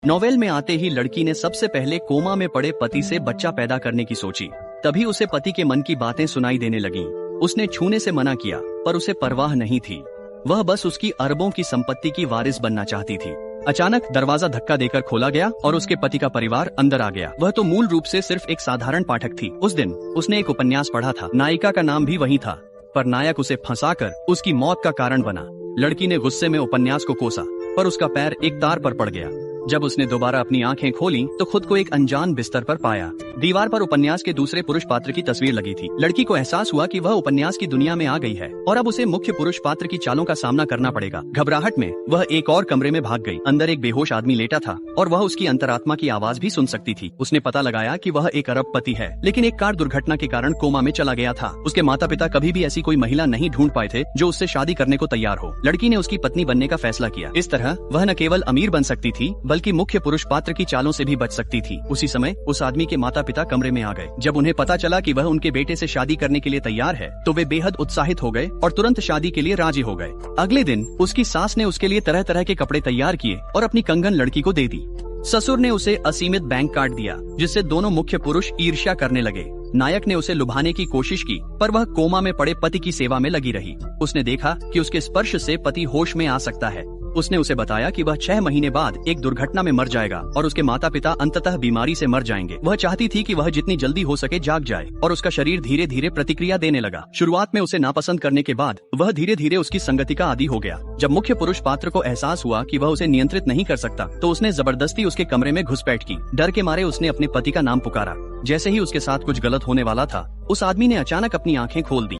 Novel में आते ही लड़की ने सबसे पहले कोमा में पड़े पति से बच्चा पैदा करने की सोची। तभी उसे पति के मन की बातें सुनाई देने लगीं। उसने छूने से मना किया, पर उसे परवाह नहीं थी। वह बस उसकी अरबों की संपत्ति की वारिस बनना चाहती थी। अचानक दरवाजा धक्का देकर खोला गया और उसके पति का परिवार अंदर आ गया। वह तो मूल रूप से सिर्फ एक साधारण पाठक थी। उस दिन उसने एक उपन्यास पढ़ा था। नायिका का नाम भी वही था, पर नायक उसे फंसाकर उसकी मौत का कारण बना। लड़की ने गुस्से में उपन्यास को कोसा, पर उसका पैर एक तार पर पड़ गया। जब उसने दोबारा अपनी आंखें खोली तो खुद को एक अनजान बिस्तर पर पाया। दीवार पर उपन्यास के दूसरे पुरुष पात्र की तस्वीर लगी थी। लड़की को एहसास हुआ कि वह उपन्यास की दुनिया में आ गई है और अब उसे मुख्य पुरुष पात्र की चालों का सामना करना पड़ेगा। घबराहट में वह एक और कमरे में भाग गई। अंदर एक बेहोश आदमी लेटा था और वह उसकी अंतरात्मा की आवाज भी सुन सकती थी। उसने पता लगाया कि वह एक अरबपति है, लेकिन एक कार दुर्घटना के कारण कोमा में चला गया था। उसके माता पिता कभी भी ऐसी कोई महिला नहीं ढूंढ पाए थे जो उससे शादी करने को तैयार हो। लड़की ने उसकी पत्नी बनने का फैसला किया। इस तरह वह न केवल अमीर बन सकती थी, बल्कि मुख्य पुरुष पात्र की चालों से भी बच सकती थी। उसी समय उस आदमी के माता पिता कमरे में आ गए। जब उन्हें पता चला कि वह उनके बेटे से शादी करने के लिए तैयार है, तो वे बेहद उत्साहित हो गए और तुरंत शादी के लिए राजी हो गए। अगले दिन उसकी सास ने उसके लिए तरह तरह के कपड़े तैयार किए और अपनी कंगन लड़की को दे दी। ससुर ने उसे असीमित बैंक कार्ड दिया, जिससे दोनों मुख्य पुरुष ईर्ष्या करने लगे। नायक ने उसे लुभाने की कोशिश की, पर वह कोमा में पड़े पति की सेवा में लगी रही। उसने देखा कि उसके स्पर्श से पति होश में आ सकता है। उसने उसे बताया कि वह 6 महीने बाद एक दुर्घटना में मर जाएगा और उसके माता पिता अंततः बीमारी से मर जाएंगे। वह चाहती थी कि वह जितनी जल्दी हो सके जाग जाए, और उसका शरीर धीरे धीरे प्रतिक्रिया देने लगा। शुरुआत में उसे नापसंद करने के बाद वह धीरे धीरे उसकी संगति का आदी हो गया। जब मुख्य पुरुष पात्र को एहसास हुआ कि वह उसे नियंत्रित नहीं कर सकता, तो उसने जबरदस्ती उसके कमरे में घुसपैठ की। डर के मारे उसने अपने पति का नाम पुकारा। जैसे ही उसके साथ कुछ गलत होने वाला था, उस आदमी ने अचानक अपनी आंखें खोल दी।